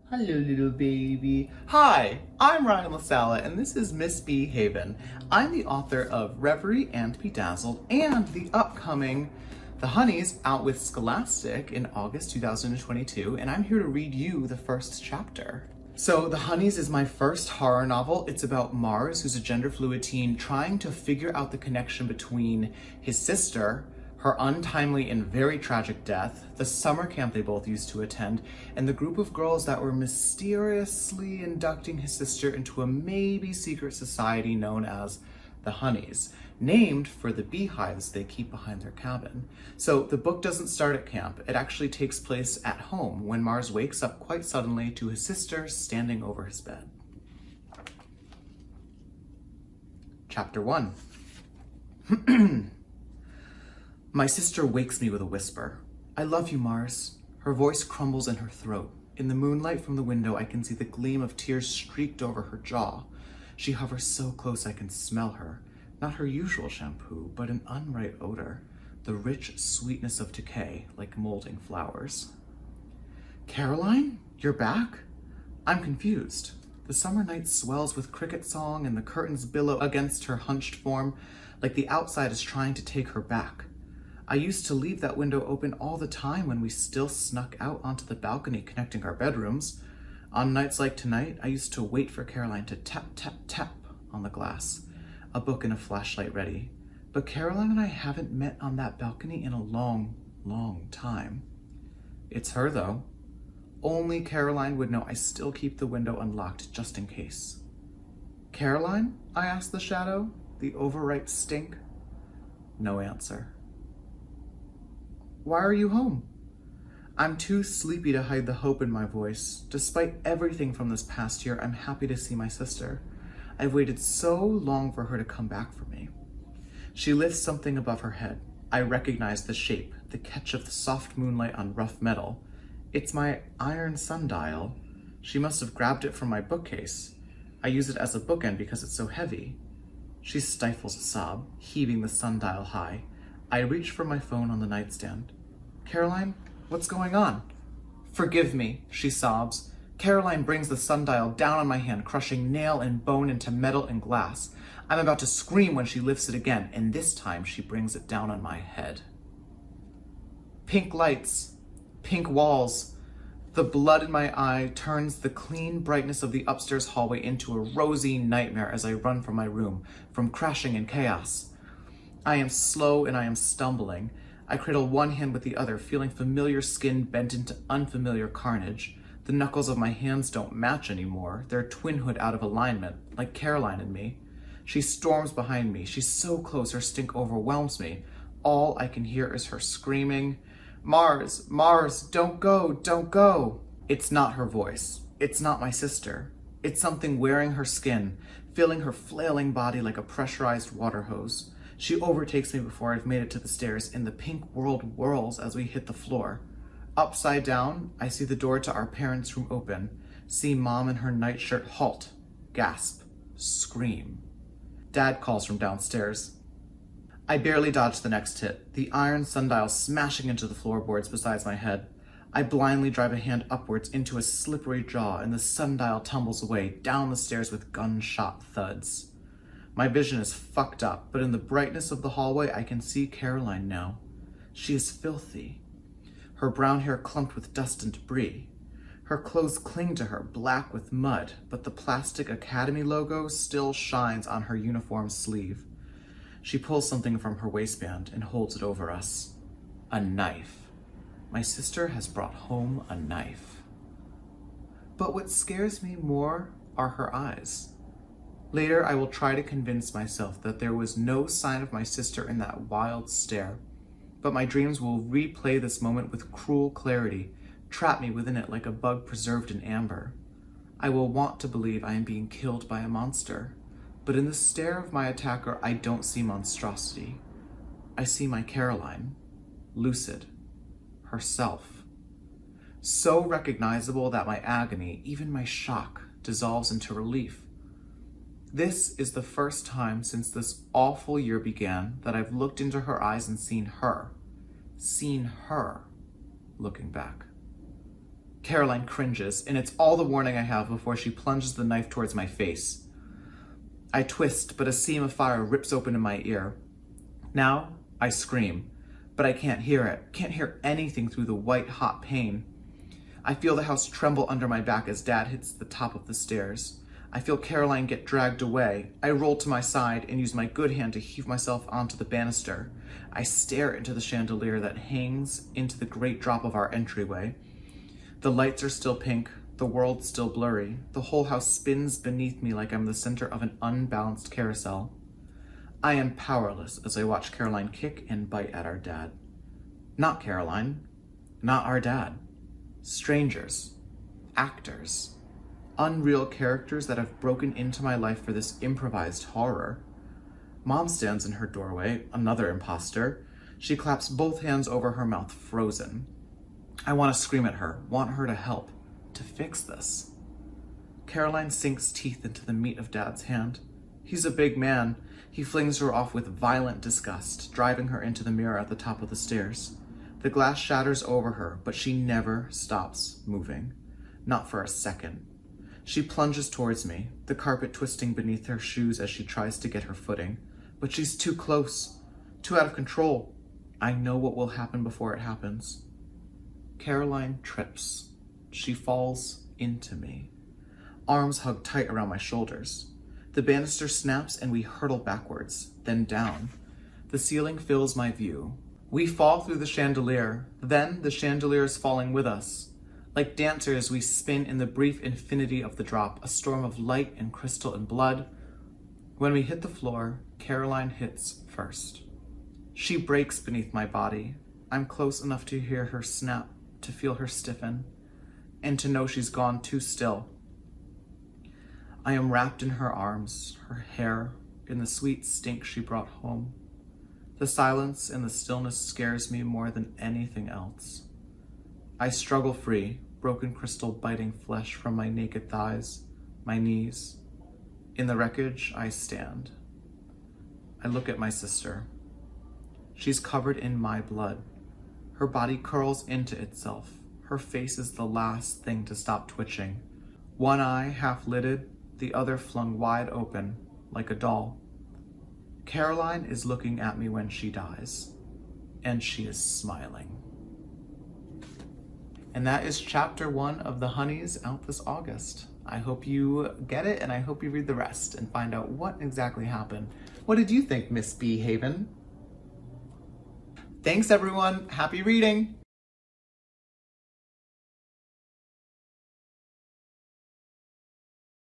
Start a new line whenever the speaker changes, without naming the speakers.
Hello, little baby. Hi, I'm Ryan La Sala, and this is Miss B Haven. I'm the author of Reverie and Bedazzled and the upcoming The Honeys out with Scholastic in August 2022, and I'm here to read you the first chapter. So, The Honeys is my first horror novel. It's about Mars, who's a gender fluid teen, trying to figure out the connection between his sister, her untimely and very tragic death, the summer camp they both used to attend, and the group of girls that were mysteriously inducting his sister into a maybe secret society known as the Honeys, named for the beehives they keep behind their cabin. So the book doesn't start at camp. It actually takes place at home when Mars wakes up quite suddenly to his sister standing over his bed. Chapter 1. My sister wakes me with a whisper. I love you, Mars. Her voice crumbles in her throat. In the moonlight from the window, I can see the gleam of tears streaked over her jaw. She hovers so close I can smell her. Not her usual shampoo, but an unripe odor. The rich sweetness of decay, like molding flowers. Caroline? You're back? I'm confused. The summer night swells with cricket song and the curtains billow against her hunched form, like the outside is trying to take her back. I used to leave that window open all the time when we still snuck out onto the balcony connecting our bedrooms. On nights like tonight, I used to wait for Caroline to tap, tap, tap on the glass, a book and a flashlight ready. But Caroline and I haven't met on that balcony in a long, long time. It's her, though. Only Caroline would know I still keep the window unlocked just in case. Caroline? I asked the shadow, the overripe stink. No answer. Why are you home? I'm too sleepy to hide the hope in my voice. Despite everything from this past year, I'm happy to see my sister. I've waited so long for her to come back for me. She lifts something above her head. I recognize the shape, the catch of the soft moonlight on rough metal. It's my iron sundial. She must have grabbed it from my bookcase. I use it as a bookend because it's so heavy. She stifles a sob, heaving the sundial high. I reach for my phone on the nightstand. Caroline, what's going on? Forgive me, she sobs. Caroline brings the sundial down on my hand, crushing nail and bone into metal and glass. I'm about to scream when she lifts it again, and this time she brings it down on my head. Pink lights, pink walls. The blood in my eye turns the clean brightness of the upstairs hallway into a rosy nightmare as I run from my room, from crashing in chaos. I am slow and I am stumbling. I cradle one hand with the other, feeling familiar skin bent into unfamiliar carnage. The knuckles of my hands don't match anymore. They're twinhood out of alignment, like Caroline and me. She storms behind me. She's so close, her stink overwhelms me. All I can hear is her screaming, Mars, Mars, don't go, don't go. It's not her voice. It's not my sister. It's something wearing her skin, filling her flailing body like a pressurized water hose. She overtakes me before I've made it to the stairs, and the pink world whirls as we hit the floor. Upside down, I see the door to our parents' room open, see Mom in her nightshirt halt, gasp, scream. Dad calls from downstairs. I barely dodge the next hit, the iron sundial smashing into the floorboards beside my head. I blindly drive a hand upwards into a slippery jaw, and the sundial tumbles away down the stairs with gunshot thuds. My vision is fucked up, but in the brightness of the hallway, I can see Caroline now. She is filthy. Her brown hair clumped with dust and debris. Her clothes cling to her, black with mud, but the plastic Academy logo still shines on her uniform sleeve. She pulls something from her waistband and holds it over us. A knife. My sister has brought home a knife. But what scares me more are her eyes. Later, I will try to convince myself that there was no sign of my sister in that wild stare, but my dreams will replay this moment with cruel clarity, trap me within it like a bug preserved in amber. I will want to believe I am being killed by a monster, but in the stare of my attacker, I don't see monstrosity. I see my Caroline, lucid, herself. So recognizable that my agony, even my shock, dissolves into relief. This is the first time since this awful year began that I've looked into her eyes and seen her looking back. Caroline cringes, and it's all the warning I have before she plunges the knife towards my face. I twist, but a seam of fire rips open in my ear. Now, I scream, but I can't hear it. Can't hear anything through the white, hot pain. I feel the house tremble under my back as Dad hits the top of the stairs. I feel Caroline get dragged away. I roll to my side and use my good hand to heave myself onto the banister. I stare into the chandelier that hangs into the great drop of our entryway. The lights are still pink, the world still blurry. The whole house spins beneath me like I'm the center of an unbalanced carousel. I am powerless as I watch Caroline kick and bite at our dad. Not Caroline, not our dad. Strangers, actors, unreal characters that have broken into my life for this improvised horror. Mom stands in her doorway, another imposter. She claps both hands over her mouth, frozen. I want to scream at her, want her to help, to fix this. Caroline sinks teeth into the meat of Dad's hand. He's a big man. He flings her off with violent disgust, driving her into the mirror at the top of the stairs. The glass shatters over her, but she never stops moving. Not for a second. She plunges towards me, the carpet twisting beneath her shoes as she tries to get her footing. But she's too close, too out of control. I know what will happen before it happens. Caroline trips. She falls into me. Arms hug tight around my shoulders. The banister snaps and we hurtle backwards, then down. The ceiling fills my view. We fall through the chandelier, then the chandelier is falling with us. Like dancers, we spin in the brief infinity of the drop, a storm of light and crystal and blood. When we hit the floor, Caroline hits first. She breaks beneath my body. I'm close enough to hear her snap, to feel her stiffen, and to know she's gone too still. I am wrapped in her arms, her hair, in the sweet stink she brought home. The silence and the stillness scares me more than anything else. I struggle free, broken crystal biting flesh from my naked thighs, my knees. In the wreckage, I stand. I look at my sister. She's covered in my blood. Her body curls into itself. Her face is the last thing to stop twitching. One eye half lidded, the other flung wide open, like a doll. Caroline is looking at me when she dies, and she is smiling. And that is chapter 1 of The Honeys, out this August. I hope you get it, and I hope you read the rest and find out what exactly happened. What did you think, Miss B. Haven? Thanks, everyone. Happy reading.